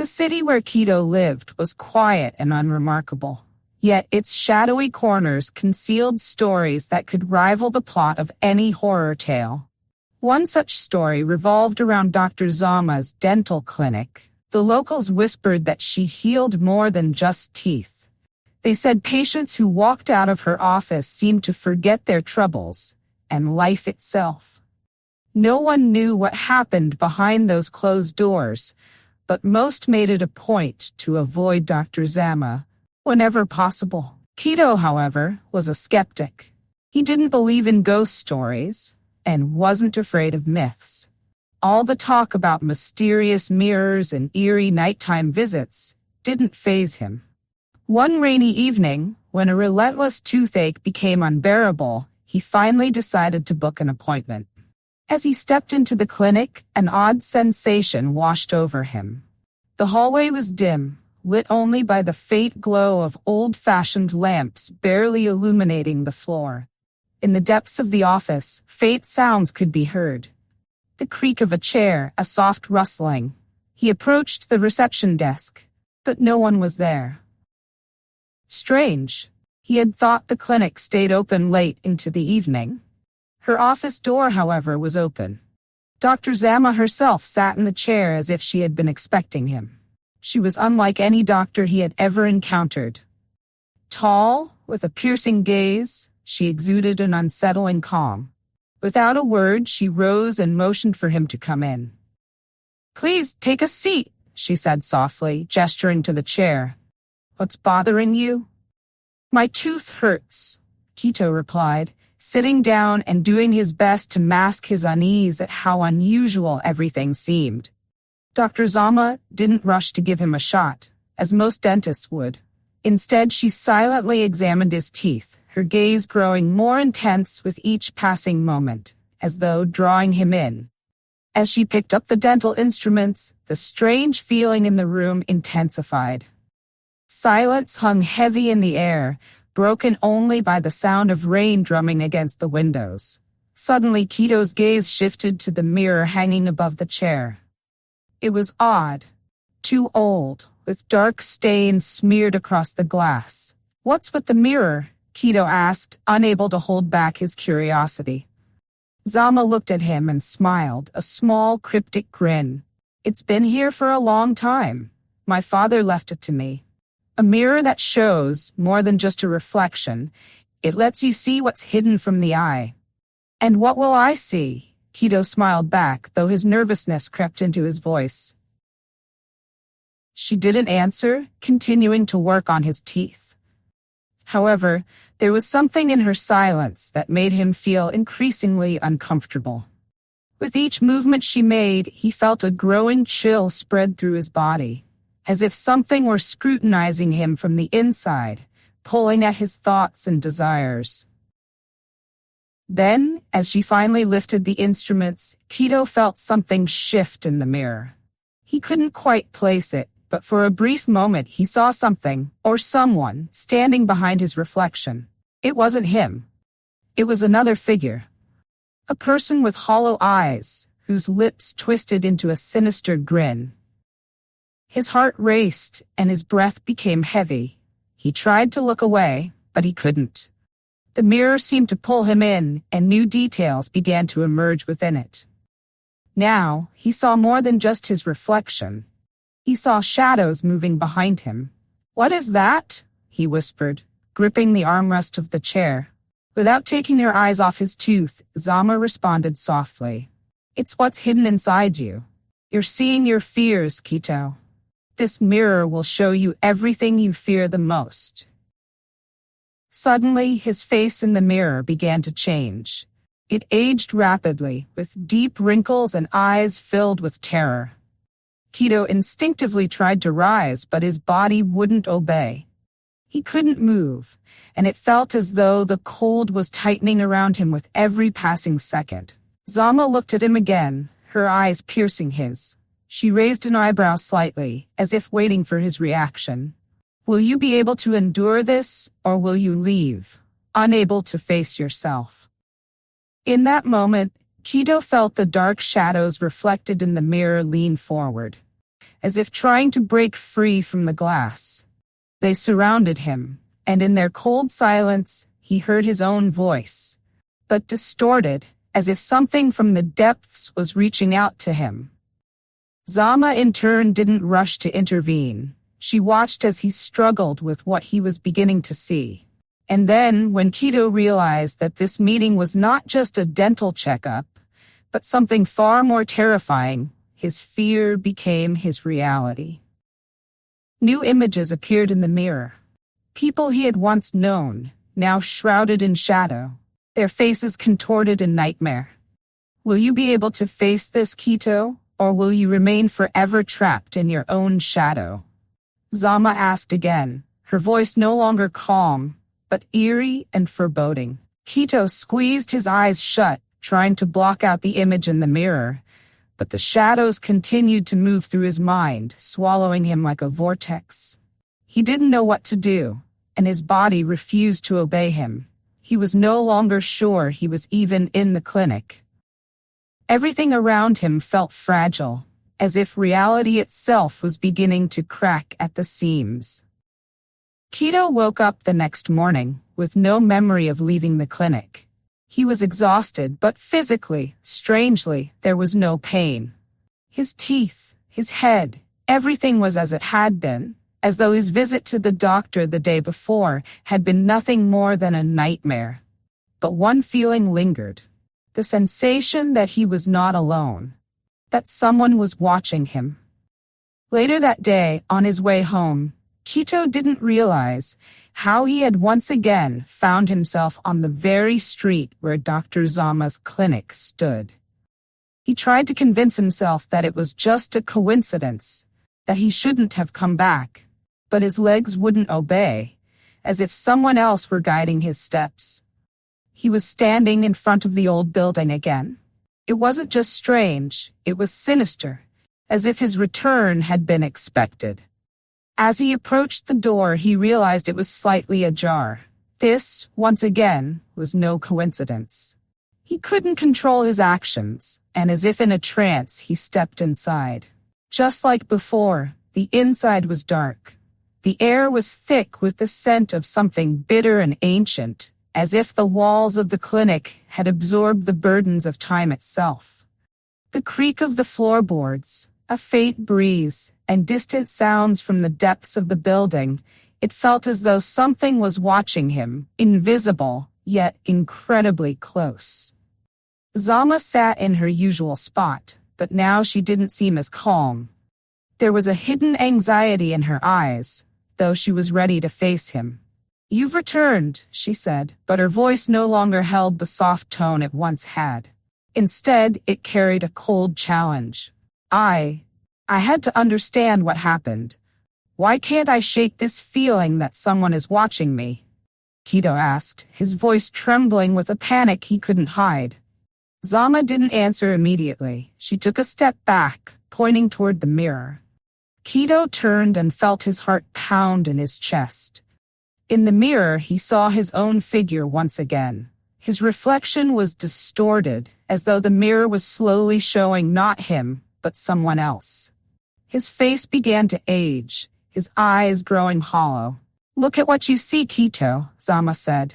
The city where Kito lived was quiet and unremarkable, yet its shadowy corners concealed stories that could rival the plot of any horror tale. One such story revolved around Dr. Zama's dental clinic. The locals whispered that she healed more than just teeth. They said patients who walked out of her office seemed to forget their troubles and life itself. No one knew what happened behind those closed doors, but most made it a point to avoid Dr. Zama whenever possible. Kito, however, was a skeptic. He didn't believe in ghost stories and wasn't afraid of myths. All the talk about mysterious mirrors and eerie nighttime visits didn't faze him. One rainy evening, when a relentless toothache became unbearable, he finally decided to book an appointment. As he stepped into the clinic, an odd sensation washed over him. The hallway was dim, lit only by the faint glow of old-fashioned lamps barely illuminating the floor. In the depths of the office, faint sounds could be heard. The creak of a chair, a soft rustling. He approached the reception desk, but no one was there. Strange. He had thought the clinic stayed open late into the evening. Her office door, however, was open. Dr. Zama herself sat in the chair as if she had been expecting him. She was unlike any doctor he had ever encountered. Tall, with a piercing gaze, she exuded an unsettling calm. Without a word, she rose and motioned for him to come in. "Please, take a seat," she said softly, gesturing to the chair. "What's bothering you?" "My tooth hurts," Kito replied, sitting down and doing his best to mask his unease at how unusual everything seemed. Dr. Zama didn't rush to give him a shot, as most dentists would. Instead, she silently examined his teeth, her gaze growing more intense with each passing moment, as though drawing him in. As she picked up the dental instruments, the strange feeling in the room intensified. Silence hung heavy in the air, broken only by the sound of rain drumming against the windows. Suddenly, Kito's gaze shifted to the mirror hanging above the chair. It was odd, too old, with dark stains smeared across the glass. "What's with the mirror?" Kito asked, unable to hold back his curiosity. Zama looked at him and smiled, a small, cryptic grin. "It's been here for a long time. My father left it to me. A mirror that shows more than just a reflection. It lets you see what's hidden from the eye." "And what will I see?" Kito smiled back, though his nervousness crept into his voice. She didn't answer, continuing to work on his teeth. However, there was something in her silence that made him feel increasingly uncomfortable. With each movement she made, he felt a growing chill spread through his body, as if something were scrutinizing him from the inside, pulling at his thoughts and desires. Then, as she finally lifted the instruments, Kito felt something shift in the mirror. He couldn't quite place it, but for a brief moment he saw something, or someone, standing behind his reflection. It wasn't him. It was another figure. A person with hollow eyes, whose lips twisted into a sinister grin. His heart raced, and his breath became heavy. He tried to look away, but he couldn't. The mirror seemed to pull him in, and new details began to emerge within it. Now, he saw more than just his reflection. He saw shadows moving behind him. "What is that?" he whispered, gripping the armrest of the chair. Without taking her eyes off his tooth, Zama responded softly. "It's what's hidden inside you. You're seeing your fears, Kito. This mirror will show you everything you fear the most." Suddenly, his face in the mirror began to change. It aged rapidly, with deep wrinkles and eyes filled with terror. Kito instinctively tried to rise, but his body wouldn't obey. He couldn't move, and it felt as though the cold was tightening around him with every passing second. Zama looked at him again, her eyes piercing his. She raised an eyebrow slightly, as if waiting for his reaction. "Will you be able to endure this, or will you leave, unable to face yourself?" In that moment, Kito felt the dark shadows reflected in the mirror lean forward. as if trying to break free from the glass. They surrounded him, and in their cold silence, he heard his own voice, but distorted, as if something from the depths was reaching out to him. Zama in turn didn't rush to intervene. She watched as he struggled with what he was beginning to see. And then, when Kito realized that this meeting was not just a dental checkup, but something far more terrifying, his fear became his reality. New images appeared in the mirror. People he had once known, now shrouded in shadow, their faces contorted in nightmare. Will you be able to face this, Kito, or will you remain forever trapped in your own shadow? Zama asked again, her voice no longer calm, but eerie and foreboding. Kito squeezed his eyes shut, trying to block out the image in the mirror, but the shadows continued to move through his mind, swallowing him like a vortex. He didn't know what to do, and his body refused to obey him. He was no longer sure he was even in the clinic. Everything around him felt fragile, as if reality itself was beginning to crack at the seams. Kito woke up the next morning with no memory of leaving the clinic. He was exhausted, but physically, strangely, there was no pain. His teeth, his head, everything was as it had been, as though his visit to the doctor the day before had been nothing more than a nightmare. But one feeling lingered. The sensation that he was not alone. That someone was watching him. Later that day, on his way home, Kito didn't realize how he had once again found himself on the very street where Dr. Zama's clinic stood. He tried to convince himself that it was just a coincidence, that he shouldn't have come back, but his legs wouldn't obey, as if someone else were guiding his steps. He was standing in front of the old building again. It wasn't just strange, it was sinister, as if his return had been expected. As he approached the door, he realized it was slightly ajar. This, once again, was no coincidence. He couldn't control his actions, and as if in a trance, he stepped inside. Just like before, the inside was dark. The air was thick with the scent of something bitter and ancient, as if the walls of the clinic had absorbed the burdens of time itself. The creak of the floorboards, a faint breeze, and distant sounds from the depths of the building, it felt as though something was watching him, invisible, yet incredibly close. Zama sat in her usual spot, but now she didn't seem as calm. There was a hidden anxiety in her eyes, though she was ready to face him. "You've returned," she said, but her voice no longer held the soft tone it once had. Instead, it carried a cold challenge. I had to understand what happened. Why can't I shake this feeling that someone is watching me? Kito asked, his voice trembling with a panic he couldn't hide. Zama didn't answer immediately. She took a step back, pointing toward the mirror. Kito turned and felt his heart pound in his chest. In the mirror, he saw his own figure once again. His reflection was distorted, as though the mirror was slowly showing not him, but someone else. His face began to age, his eyes growing hollow. "Look at what you see, Kito," Zama said.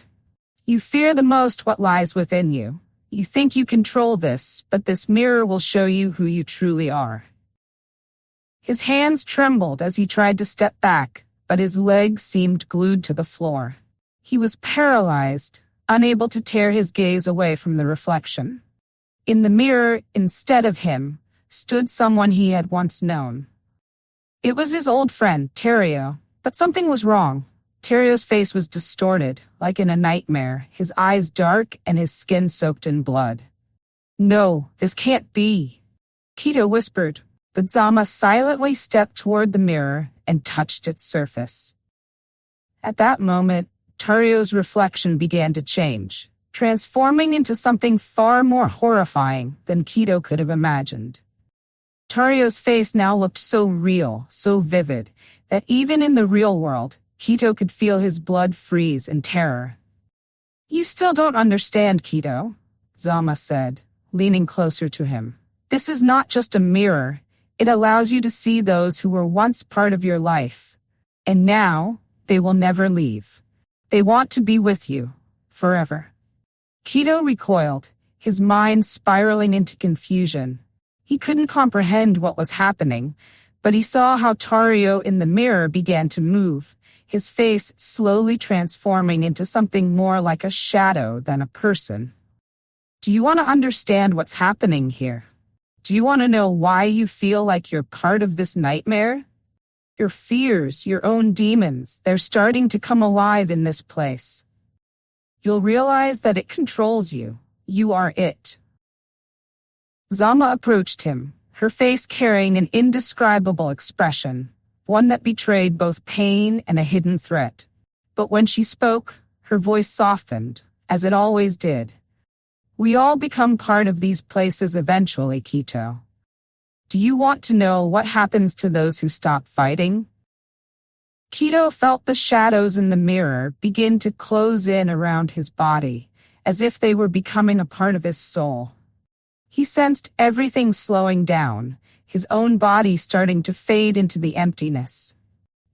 "You fear the most what lies within you. You think you control this, but this mirror will show you who you truly are." His hands trembled as he tried to step back, but his legs seemed glued to the floor. He was paralyzed, unable to tear his gaze away from the reflection. In the mirror, instead of him, stood someone he had once known. It was his old friend, Terrio, but something was wrong. Terrio's face was distorted, like in a nightmare, his eyes dark and his skin soaked in blood. "No, this can't be," Kito whispered, but Zama silently stepped toward the mirror and touched its surface. At that moment, Terrio's reflection began to change, transforming into something far more horrifying than Kito could have imagined. Terrio's face now looked so real, so vivid, that even in the real world, Kito could feel his blood freeze in terror. "You still don't understand, Kito," Zama said, leaning closer to him. "This is not just a mirror. It allows you to see those who were once part of your life. And now, they will never leave. They want to be with you. Forever. Kito recoiled, his mind spiraling into confusion. He couldn't comprehend what was happening, but he saw how Tario in the mirror began to move, his face slowly transforming into something more like a shadow than a person. Do you want to understand what's happening here? Do you want to know why you feel like you're part of this nightmare? Your fears, your own demons, they're starting to come alive in this place. You'll realize that it controls you. You are it. Zama approached him, her face carrying an indescribable expression, one that betrayed both pain and a hidden threat. But when she spoke, her voice softened, as it always did. We all become part of these places eventually, Kito. Do you want to know what happens to those who stop fighting? Kito felt the shadows in the mirror begin to close in around his body, as if they were becoming a part of his soul. He sensed everything slowing down, his own body starting to fade into the emptiness.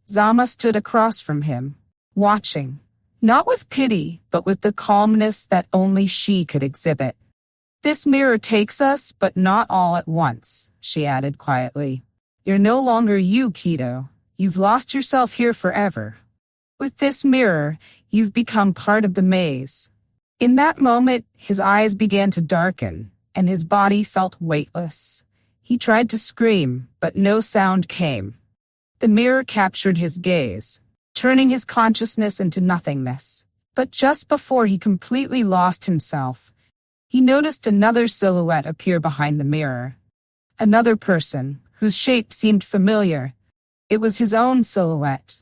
Zama stood across from him, watching, not with pity, but with the calmness that only she could exhibit. This mirror takes us, but not all at once, she added quietly. You're no longer you, Kito. You've lost yourself here forever. With this mirror, you've become part of the maze. In that moment, his eyes began to darken, and his body felt weightless. He tried to scream, but no sound came. The mirror captured his gaze, turning his consciousness into nothingness. But just before he completely lost himself, he noticed another silhouette appear behind the mirror. Another person, whose shape seemed familiar. It was his own silhouette.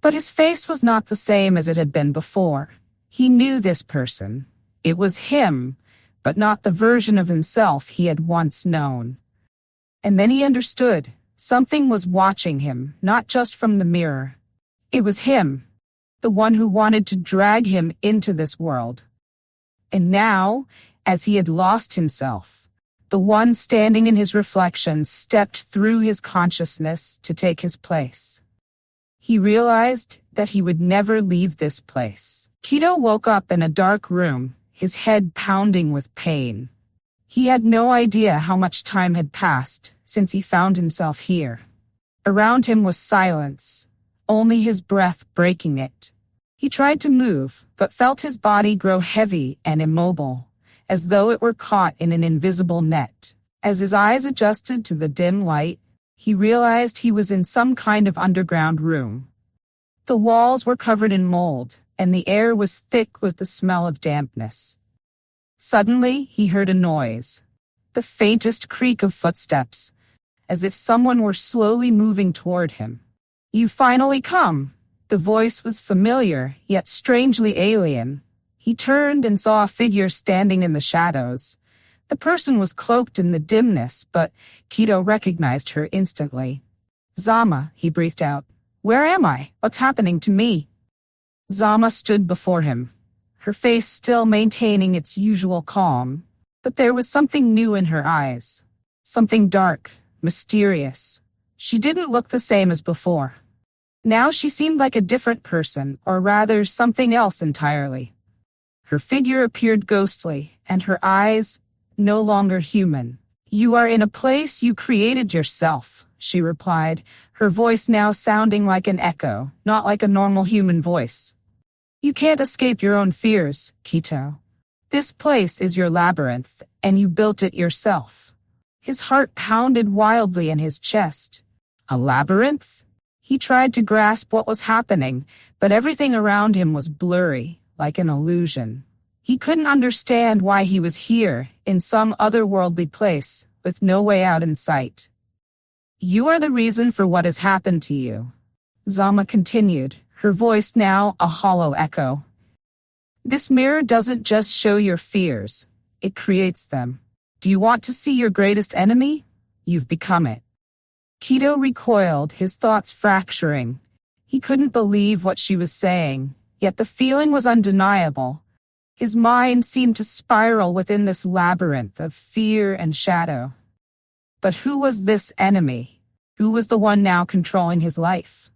But his face was not the same as it had been before. He knew this person. It was him, but not the version of himself he had once known. And then he understood. Something was watching him, not just from the mirror. It was him, the one who wanted to drag him into this world. And now, as he had lost himself, the one standing in his reflection stepped through his consciousness to take his place. He realized that he would never leave this place. Kito woke up in a dark room, his head pounding with pain. He had no idea how much time had passed since he found himself here. Around him was silence, only his breath breaking it. He tried to move, but felt his body grow heavy and immobile, as though it were caught in an invisible net. As his eyes adjusted to the dim light, he realized he was in some kind of underground room. The walls were covered in mold, and the air was thick with the smell of dampness. Suddenly, he heard a noise, the faintest creak of footsteps, as if someone were slowly moving toward him. "You finally come." The voice was familiar, yet strangely alien. He turned and saw a figure standing in the shadows. The person was cloaked in the dimness, but Kito recognized her instantly. "Zama," he breathed out. "Where am I? What's happening to me?" Zama stood before him, her face still maintaining its usual calm, but there was something new in her eyes. Something dark, mysterious. She didn't look the same as before. Now she seemed like a different person, or rather something else entirely. Her figure appeared ghostly, and her eyes no longer human. "You are in a place you created yourself," she replied, her voice now sounding like an echo, not like a normal human voice. "You can't escape your own fears, Kito. This place is your labyrinth, and you built it yourself." His heart pounded wildly in his chest. A labyrinth? He tried to grasp what was happening, but everything around him was blurry, like an illusion. He couldn't understand why he was here, in some otherworldly place, with no way out in sight. "You are the reason for what has happened to you," Zama continued, her voice now a hollow echo. "This mirror doesn't just show your fears, it creates them. Do you want to see your greatest enemy? You've become it." Kito recoiled, his thoughts fracturing. He couldn't believe what she was saying, yet the feeling was undeniable. His mind seemed to spiral within this labyrinth of fear and shadow. But who was this enemy? Who was the one now controlling his life?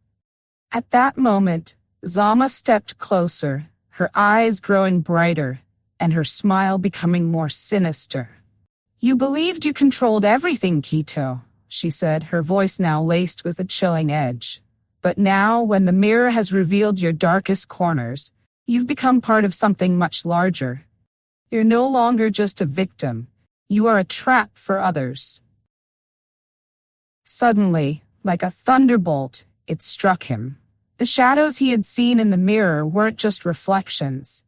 At that moment, Zama stepped closer, her eyes growing brighter, and her smile becoming more sinister. "You believed you controlled everything, Kito," she said, her voice now laced with a chilling edge. "But now, when the mirror has revealed your darkest corners, you've become part of something much larger. You're no longer just a victim. You are a trap for others." Suddenly, like a thunderbolt, it struck him. The shadows he had seen in the mirror weren't just reflections.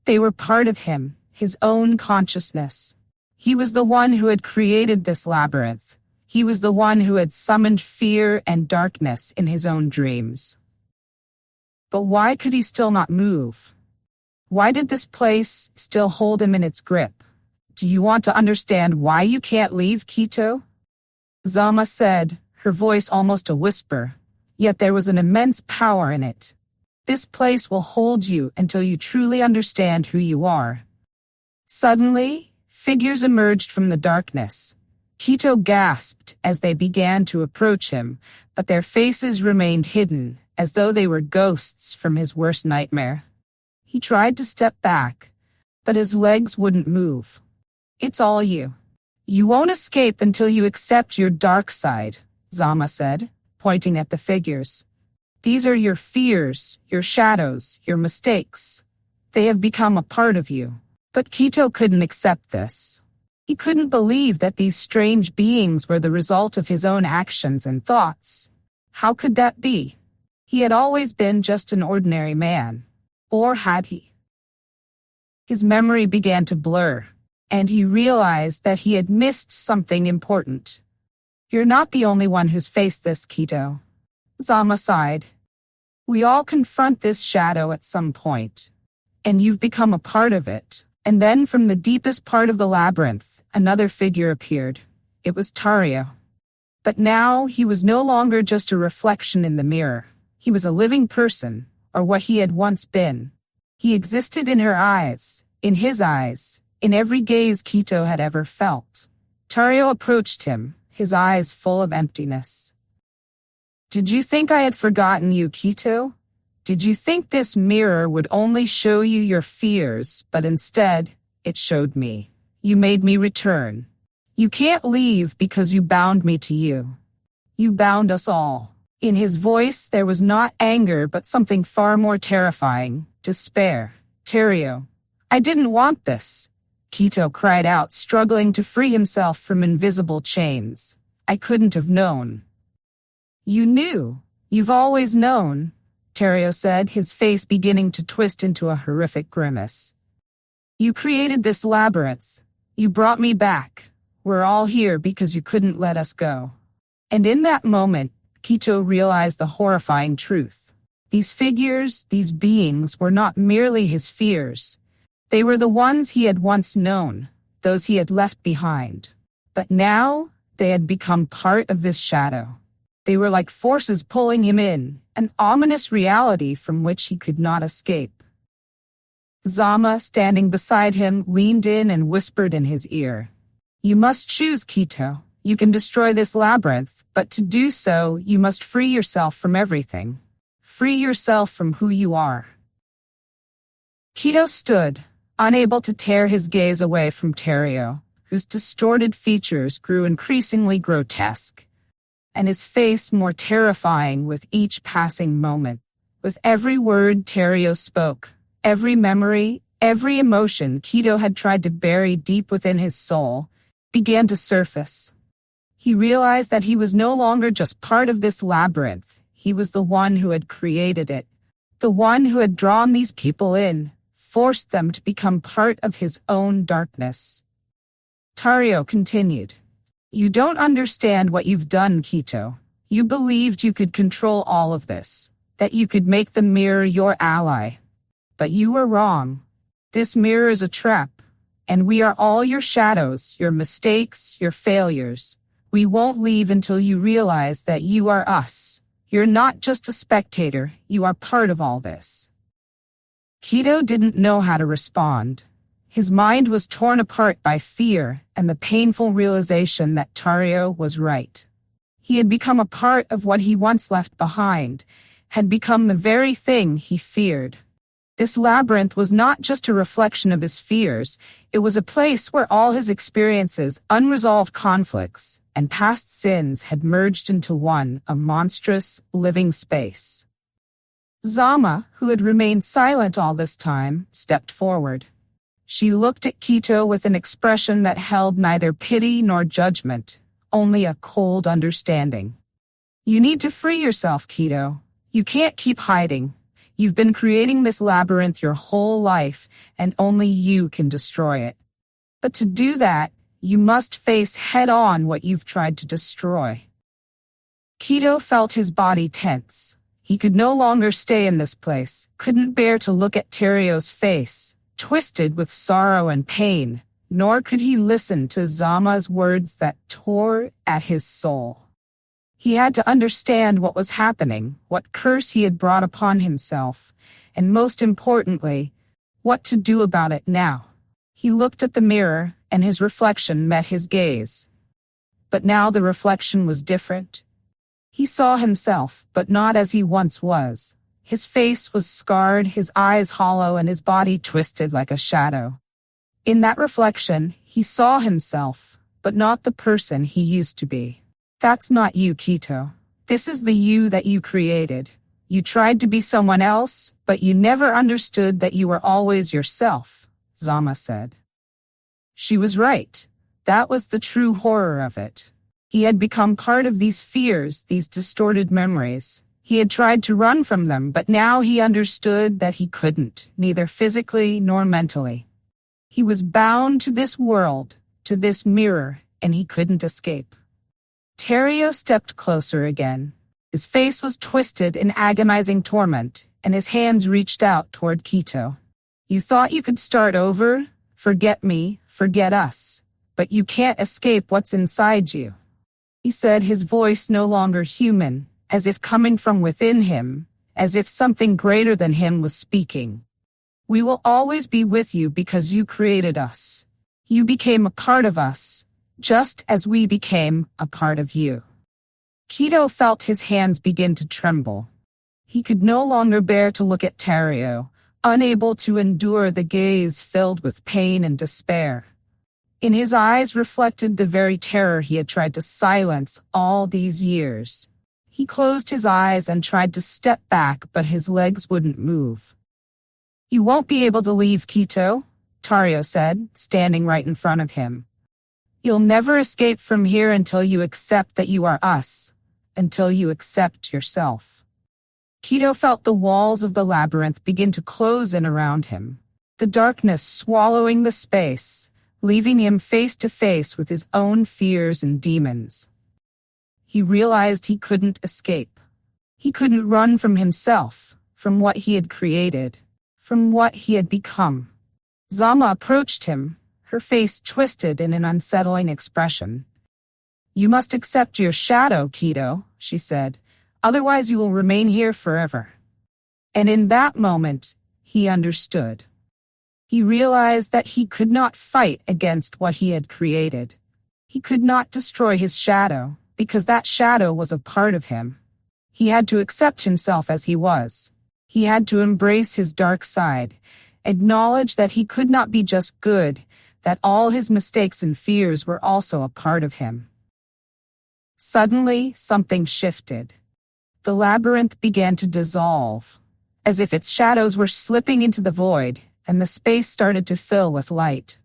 They were part of him, his own consciousness. He was the one who had created this labyrinth. He was the one who had summoned fear and darkness in his own dreams. But why could he still not move? Why did this place still hold him in its grip? "Do you want to understand why you can't leave, Kito?" Zama said, her voice almost a whisper, yet there was an immense power in it. "This place will hold you until you truly understand who you are." Suddenly, figures emerged from the darkness. Kito gasped as they began to approach him, but their faces remained hidden, as though they were ghosts from his worst nightmare. He tried to step back, but his legs wouldn't move. "It's all you. You won't escape until you accept your dark side," Zama said, pointing at the figures. "These are your fears, your shadows, your mistakes. They have become a part of you." But Kito couldn't accept this. He couldn't believe that these strange beings were the result of his own actions and thoughts. How could that be? He had always been just an ordinary man. Or had he? His memory began to blur, and he realized that he had missed something important. "You're not the only one who's faced this, Kito." Zama sighed. "We all confront this shadow at some point, and you've become a part of it." And then from the deepest part of the labyrinth, another figure appeared. It was Tario. But now he was no longer just a reflection in the mirror. He was a living person, or what he had once been. He existed in her eyes, in his eyes, in every gaze Kito had ever felt. Tario approached him, his eyes full of emptiness. "Did you think I had forgotten you, Kito? Did you think this mirror would only show you your fears, but instead, it showed me. You made me return. You can't leave because you bound me to you. You bound us all." In his voice there was not anger but something far more terrifying, despair. "Tario, I didn't want this," Kito cried out, struggling to free himself from invisible chains. "I couldn't have known." "You knew. You've always known," Tario said, his face beginning to twist into a horrific grimace. "You created this labyrinth. You brought me back. We're all here because you couldn't let us go." And in that moment, Kito realized the horrifying truth. These figures, these beings, were not merely his fears. They were the ones he had once known, those he had left behind. But now, they had become part of this shadow. They were like forces pulling him in, an ominous reality from which he could not escape. Zama, standing beside him, leaned in and whispered in his ear, "You must choose, Kito. You can destroy this labyrinth, but to do so, you must free yourself from everything. Free yourself from who you are." Kito stood, unable to tear his gaze away from Tario, whose distorted features grew increasingly grotesque, and his face more terrifying with each passing moment. With every word Tario spoke, every memory, every emotion Kito had tried to bury deep within his soul, began to surface. He realized that he was no longer just part of this labyrinth. He was the one who had created it, the one who had drawn these people in, forced them to become part of his own darkness. Tario continued, "You don't understand what you've done, Kito. You believed you could control all of this, that you could make the mirror your ally. But you were wrong. This mirror is a trap, and we are all your shadows, your mistakes, your failures. We won't leave until you realize that you are us. You're not just a spectator, you are part of all this." Kito didn't know how to respond. His mind was torn apart by fear and the painful realization that Tario was right. He had become a part of what he once left behind, had become the very thing he feared. This labyrinth was not just a reflection of his fears, it was a place where all his experiences, unresolved conflicts, and past sins had merged into one, a monstrous, living space. Zama, who had remained silent all this time, stepped forward. She looked at Kito with an expression that held neither pity nor judgment, only a cold understanding. You need to free yourself, Kito. You can't keep hiding. You've been creating this labyrinth your whole life, and only you can destroy it. But to do that, you must face head-on what you've tried to destroy. Kito felt his body tense. He could no longer stay in this place, couldn't bear to look at Tario's face, twisted with sorrow and pain, nor could he listen to Zama's words that tore at his soul. He had to understand what was happening, what curse he had brought upon himself, and most importantly, what to do about it now. He looked at the mirror, and his reflection met his gaze. But now the reflection was different. He saw himself, but not as he once was. His face was scarred, his eyes hollow, and his body twisted like a shadow. In that reflection, he saw himself, but not the person he used to be. That's not you, Kito. This is the you that you created. You tried to be someone else, but you never understood that you were always yourself, Zama said. She was right. That was the true horror of it. He had become part of these fears, these distorted memories. He had tried to run from them, but now he understood that he couldn't, neither physically nor mentally. He was bound to this world, to this mirror, and he couldn't escape. Tario stepped closer again. His face was twisted in agonizing torment, and his hands reached out toward Kito. You thought you could start over? Forget me, forget us. But you can't escape what's inside you. He said, his voice no longer human, as if coming from within him, as if something greater than him was speaking. We will always be with you because you created us. You became a part of us, just as we became a part of you. Kito felt his hands begin to tremble. He could no longer bear to look at Tario, unable to endure the gaze filled with pain and despair. In his eyes reflected the very terror he had tried to silence all these years. He closed his eyes and tried to step back, but his legs wouldn't move. You won't be able to leave, Kito, Tario said, standing right in front of him. You'll never escape from here until you accept that you are us, until you accept yourself. Kito felt the walls of the labyrinth begin to close in around him, the darkness swallowing the space, leaving him face to face with his own fears and demons. He realized he couldn't escape. He couldn't run from himself, from what he had created, from what he had become. Zama approached him, her face twisted in an unsettling expression. You must accept your shadow, Kito, she said. Otherwise you will remain here forever. And in that moment, he understood. He realized that he could not fight against what he had created. He could not destroy his shadow, because that shadow was a part of him. He had to accept himself as he was. He had to embrace his dark side, acknowledge that he could not be just good, that all his mistakes and fears were also a part of him. Suddenly, something shifted. The labyrinth began to dissolve, as if its shadows were slipping into the void, and the space started to fill with light.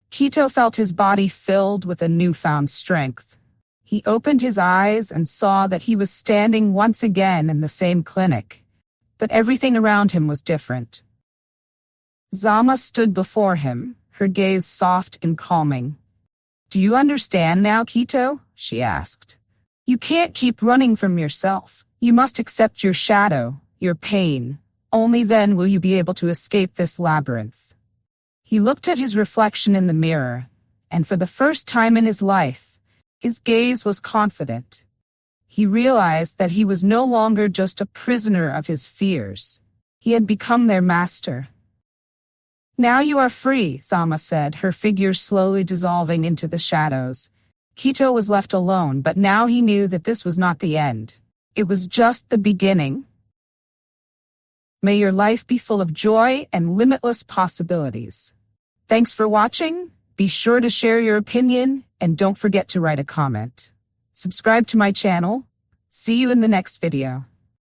Kito felt his body filled with a newfound strength. He opened his eyes and saw that he was standing once again in the same clinic, but everything around him was different. Zama stood before him, her gaze soft and calming. Do you understand now, Kito? She asked. You can't keep running from yourself. You must accept your shadow, your pain. Only then will you be able to escape this labyrinth. He looked at his reflection in the mirror, and for the first time in his life, his gaze was confident. He realized that he was no longer just a prisoner of his fears. He had become their master. Now you are free, Zama said, her figure slowly dissolving into the shadows. Kito was left alone, but now he knew that this was not the end. It was just the beginning. May your life be full of joy and limitless possibilities. Thanks for watching. Be sure to share your opinion and don't forget to write a comment. Subscribe to my channel. See you in the next video.